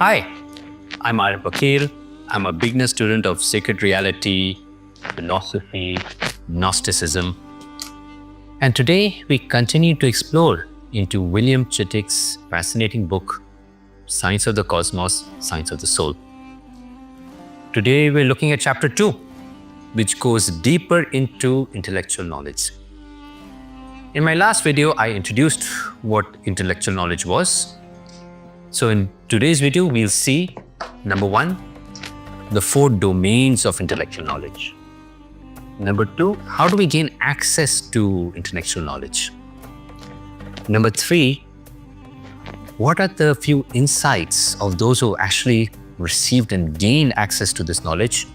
Hi, I'm Arif Bakir. I'm a beginner student of sacred reality, philosophy, Gnosticism. And today we continue to explore into William Chittick's fascinating book, Science of the Cosmos, Science of the Soul. Today we're looking at chapter 2, which goes deeper into intellectual knowledge. In my last video, I introduced what intellectual knowledge was. So in today's video, we'll see, number 1, the 4 domains of intellectual knowledge. Number 2, how do we gain access to intellectual knowledge? Number 3, what are the few insights of those who actually received and gained access to this knowledge?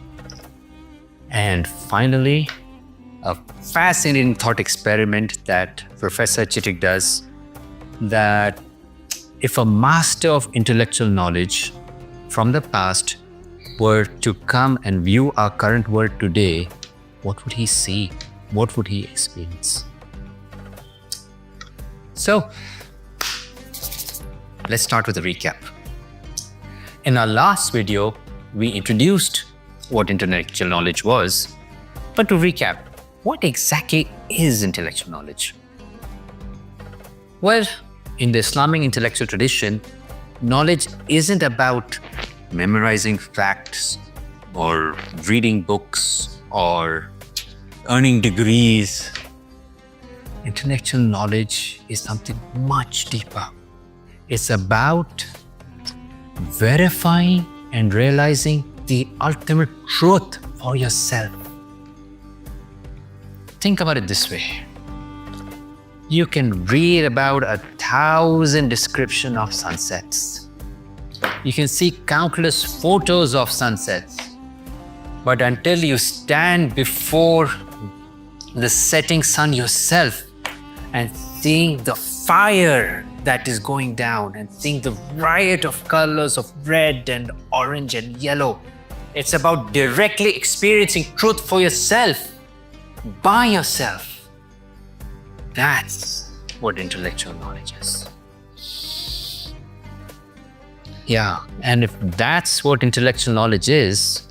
And finally, a fascinating thought experiment that Professor Chittick does, that if a master of intellectual knowledge from the past were to come and view our current world today, what would he see? What would he experience? So, let's start with a recap. In our last video, we introduced what intellectual knowledge was. But to recap, what exactly is intellectual knowledge? Well, in the Islamic intellectual tradition, knowledge isn't about memorizing facts or reading books or earning degrees. Intellectual knowledge is something much deeper. It's about verifying and realizing the ultimate truth for yourself. Think about it this way. You can read about 1,000 descriptions of sunsets. You can see countless photos of sunsets. But until you stand before the setting sun yourself and seeing the fire that is going down and seeing the riot of colors of red and orange and yellow, it's about directly experiencing truth for yourself, by yourself. That's what intellectual knowledge is. Yeah, and if that's what intellectual knowledge is,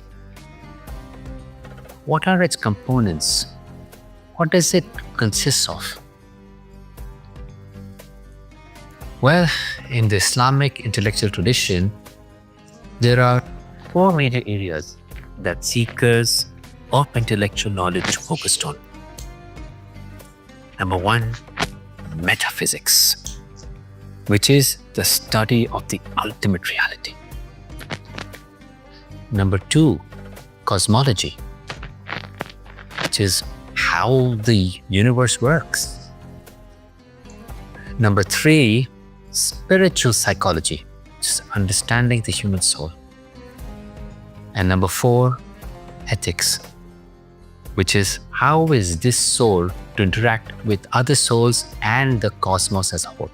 what are its components? What does it consist of? Well, in the Islamic intellectual tradition, there are 4 major areas that seekers of intellectual knowledge focused on. Number 1, metaphysics, which is the study of the ultimate reality. Number 2, cosmology, which is how the universe works. Number 3, spiritual psychology, which is understanding the human soul. And number 4, ethics, which is how is this soul to interact with other souls and the cosmos as a whole.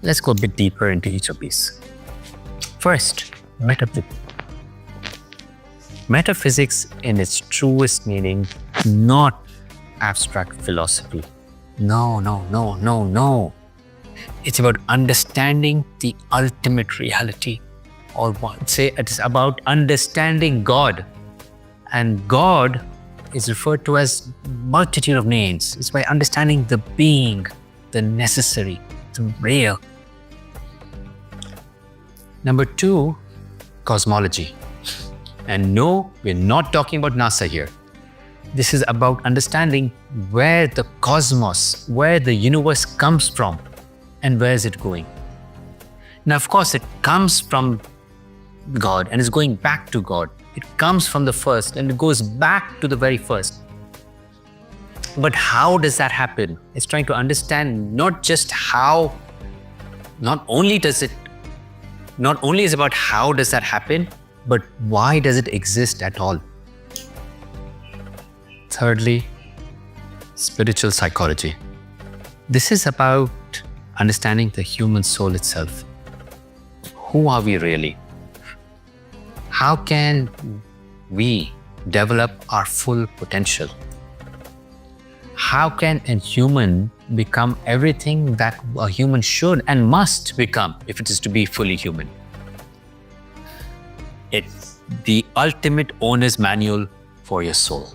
Let's go a bit deeper into each of these. First, metaphysics. Metaphysics in its truest meaning, not abstract philosophy. No. It's about understanding the ultimate reality. Or say it's about understanding God. And God is referred to as multitude of names. It's by understanding the being, the necessary, the real. Number 2, cosmology. And no, we're not talking about NASA here. This is about understanding where the cosmos, where the universe comes from and where is it going. Now, of course, it comes from God and is going back to God. It comes from the first and it goes back to the very first. But how does that happen? It's trying to understand not just how, not only is it about how does that happen, but why does it exist at all? Thirdly, spiritual psychology. This is about understanding the human soul itself. Who are we really? How can we develop our full potential? How can a human become everything that a human should and must become if it is to be fully human. It's the ultimate owner's manual for your soul.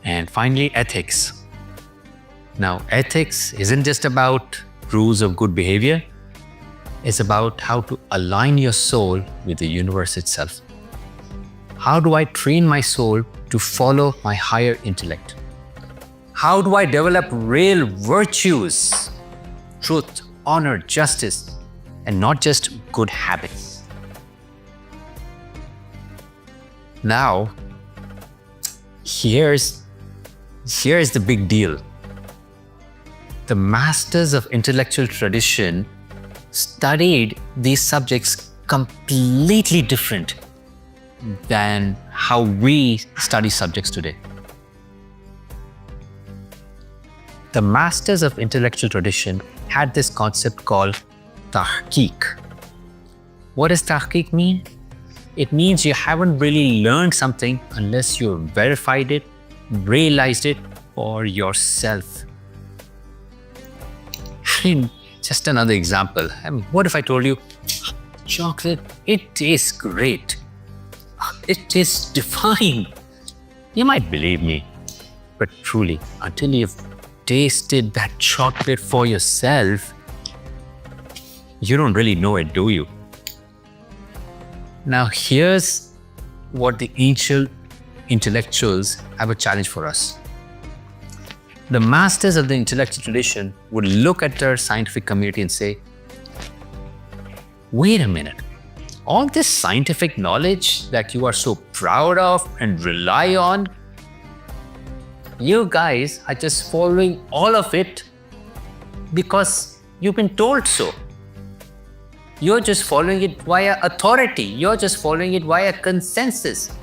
And finally, ethics. Now, ethics isn't just about rules of good behavior. It's about how to align your soul with the universe itself. How do I train my soul to follow my higher intellect? How do I develop real virtues, truth, honor, justice, and not just good habits? Now, here's the big deal. The masters of intellectual tradition studied these subjects completely different than how we study subjects today. The masters of intellectual tradition had this concept called tahqiq. What does tahqiq mean? It means you haven't really learned something unless you verified it, realized it for yourself. Just another example. What if I told you, chocolate, it tastes great. It tastes divine. You might believe me, but truly, until you've tasted that chocolate for yourself, you don't really know it, do you? Now, here's what the ancient intellectuals have a challenge for us. The masters of the intellectual tradition would look at their scientific community and say, wait a minute, all this scientific knowledge that you are so proud of and rely on, you guys are just following all of it because you've been told so. You're just following it via authority. You're just following it via consensus.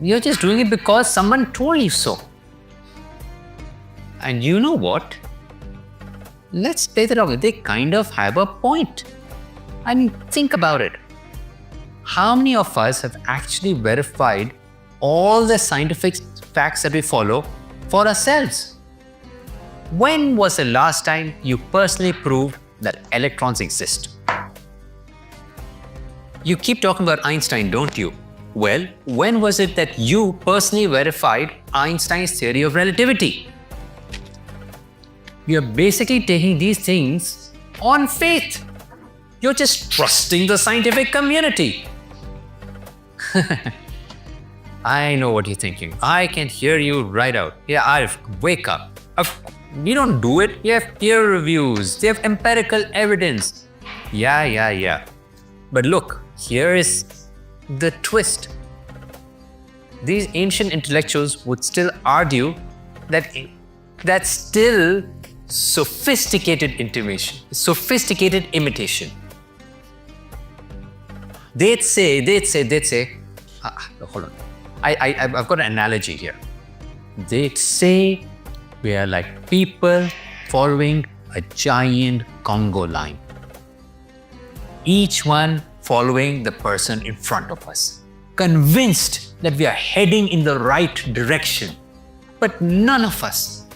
You're just doing it because someone told you so. And you know what? Let's play that out. They kind of have a point. I mean, think about it. How many of us have actually verified all the scientific facts that we follow for ourselves? When was the last time you personally proved that electrons exist? You keep talking about Einstein, don't you? Well, when was it that you personally verified Einstein's theory of relativity? You're basically taking these things on faith. You're just trusting the scientific community. I know what you're thinking. I can hear you right out. Yeah, Arif, wake up. You don't do it. You have peer reviews. They have empirical evidence. Yeah. But look, here is the twist. These ancient intellectuals would still argue that that's still sophisticated imitation. They'd say, hold on. I've got an analogy here. They'd say we are like people following a giant Congo line. Each one following the person in front of us, convinced that we are heading in the right direction. But none of us,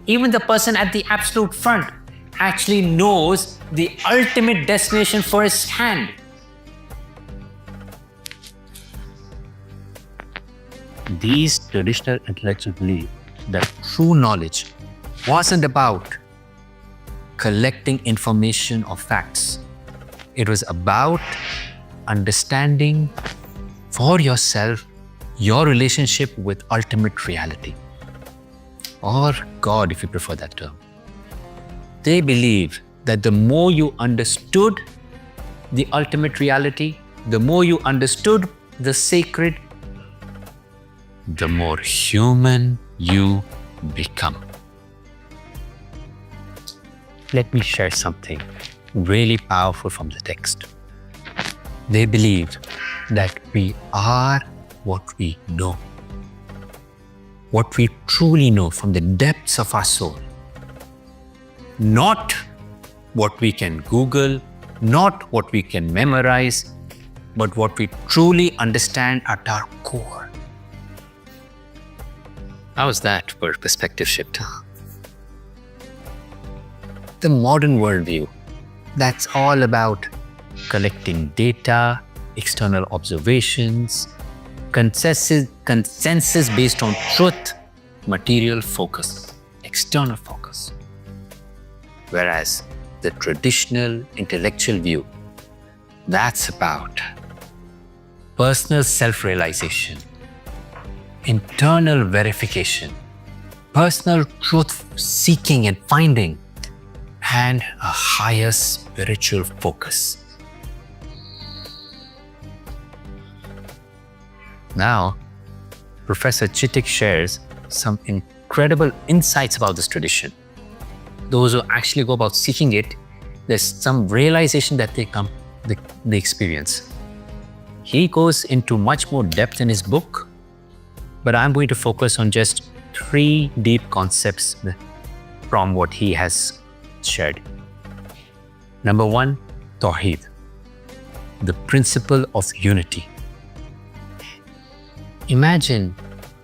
even the person at the absolute front, actually knows the ultimate destination for his hand. These traditional intellectuals believe that true knowledge wasn't about collecting information or facts. It was about understanding for yourself your relationship with ultimate reality, or God, if you prefer that term. They believe that the more you understood the ultimate reality, the more you understood the sacred, the more human you become. Let me share something really powerful from the text. They believed that we are what we know, what we truly know from the depths of our soul. Not what we can Google, not what we can memorize, but what we truly understand at our core. How was that for perspective shift? The modern worldview, that's all about collecting data, external observations, consensus based on truth, material focus, external focus. Whereas the traditional intellectual view, that's about personal self-realization, internal verification, personal truth seeking and finding, and a higher spiritual focus. Now, Professor Chittick shares some incredible insights about this tradition. Those who actually go about seeking it, there's some realization that they experience. He goes into much more depth in his book, but I'm going to focus on just 3 deep concepts from what he has shared. Number 1, Tawheed, the principle of unity. Imagine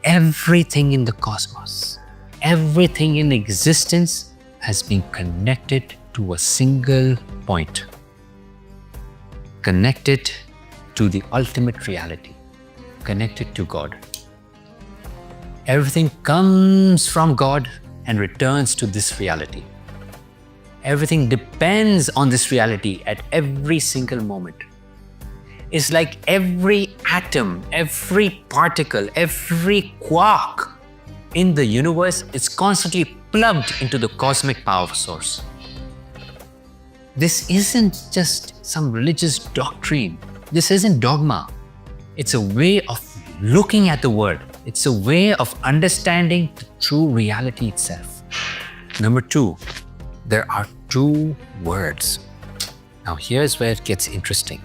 everything in the cosmos, everything in existence has been connected to a single point, connected to the ultimate reality, connected to God. Everything comes from God and returns to this reality. Everything depends on this reality at every single moment. It's like every atom, every particle, every quark in the universe is constantly plugged into the cosmic power source. This isn't just some religious doctrine. This isn't dogma. It's a way of looking at the world. It's a way of understanding the true reality itself. Number 2, there are 2 words. Now here's where it gets interesting.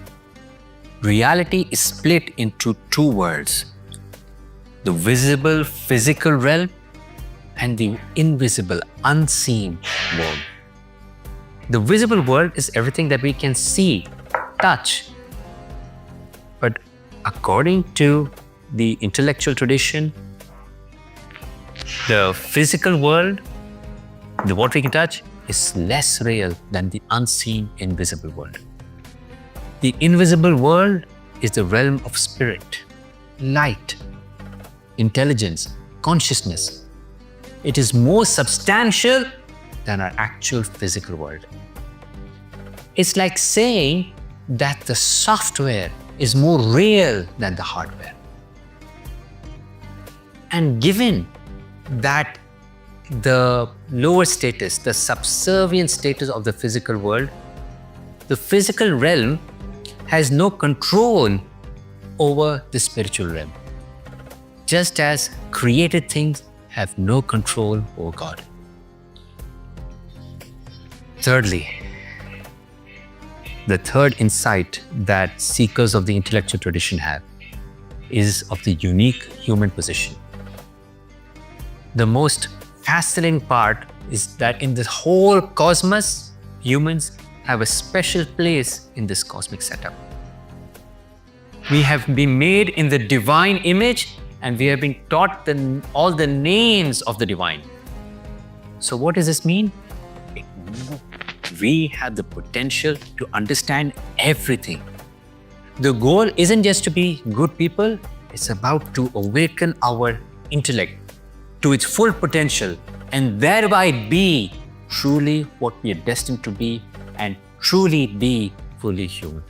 Reality is split into 2 worlds: the visible physical realm and the invisible unseen world. The visible world is everything that we can see, touch. But according to the intellectual tradition, the physical world, what we can touch, is less real than the unseen, invisible world. The invisible world is the realm of spirit, light, intelligence, consciousness. It is more substantial than our actual physical world. It's like saying that the software is more real than the hardware. And given that the lower status, the subservient status of the physical world, the physical realm has no control over the spiritual realm, just as created things have no control over God. Thirdly, the third insight that seekers of the intellectual tradition have is of the unique human position. The most fascinating part is that in the whole cosmos, humans have a special place in this cosmic setup. We have been made in the divine image, and we have been taught all the names of the divine. So what does this mean? It means we have the potential to understand everything. The goal isn't just to be good people, it's about to awaken our intellect to its full potential and thereby be truly what we are destined to be and truly be fully human.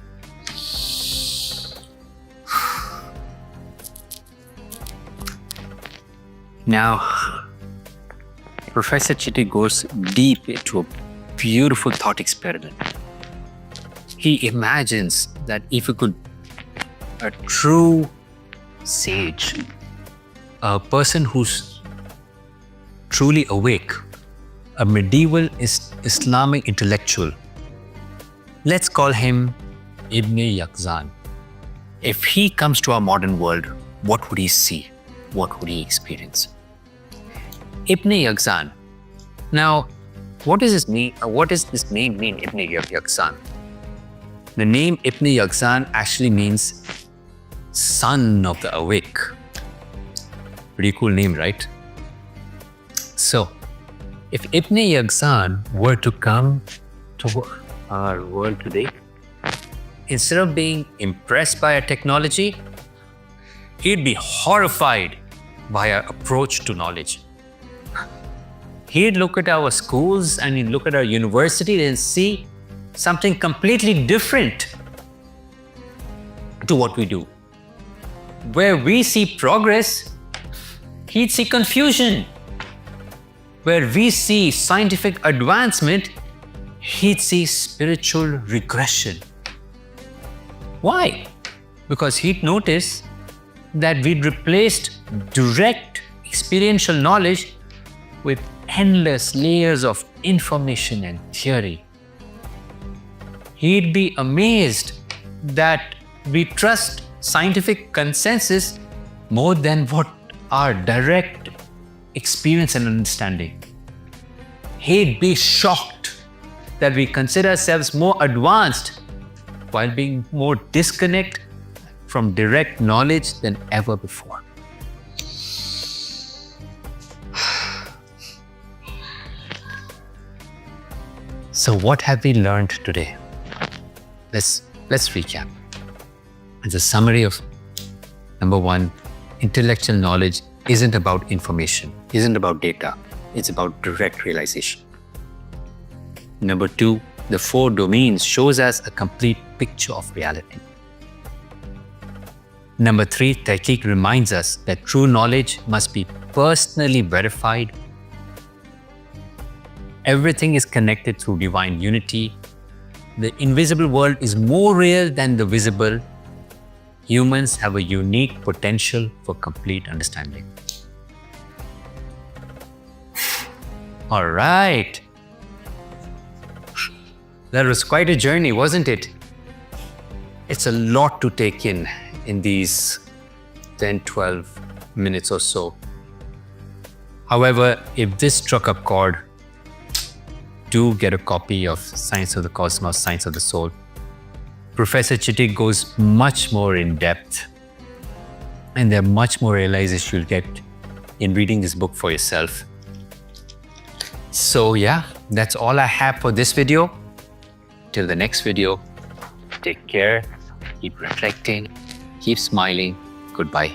Now, Professor Chittick goes deep into a beautiful thought experiment. He imagines that if a true sage, a person who's truly awake, a medieval Islamic intellectual, let's call him Ibn Yaqzan. If he comes to our modern world, what would he see? What would he experience? Ibn Yaqzan. Now, what does this mean? What does this name mean, Ibn Yaqzan? The name Ibn Yaqzan actually means son of the awake. Pretty cool name, right? So, if Ibn Yaqzan were to come to our world today, instead of being impressed by our technology, he'd be horrified by our approach to knowledge. He'd look at our schools and he'd look at our university and see something completely different to what we do. Where we see progress, he'd see confusion. Where we see scientific advancement, he'd see spiritual regression. Why? Because he'd notice that we'd replaced direct experiential knowledge with endless layers of information and theory. He'd be amazed that we trust scientific consensus more than what our direct experience and understanding. He'd be shocked that we consider ourselves more advanced while being more disconnected from direct knowledge than ever before. So what have we learned today? Let's recap. As a summary of number one, intellectual knowledge isn't about information, isn't about data, it's about direct realization. Number two, the four domains shows us a complete picture of reality. Number three, Tahqiq reminds us that true knowledge must be personally verified. Everything is connected through divine unity. The invisible world is more real than the visible. Humans have a unique potential for complete understanding. All right. That was quite a journey, wasn't it? It's a lot to take in these 10, 12 minutes or so. However, if this struck a chord, do get a copy of Science of the Cosmos, Science of the Soul. Professor Chittick goes much more in depth, and there are much more realizations you'll get in reading this book for yourself. So yeah, that's all I have for this video. Till the next video, take care, keep reflecting, keep smiling. Goodbye.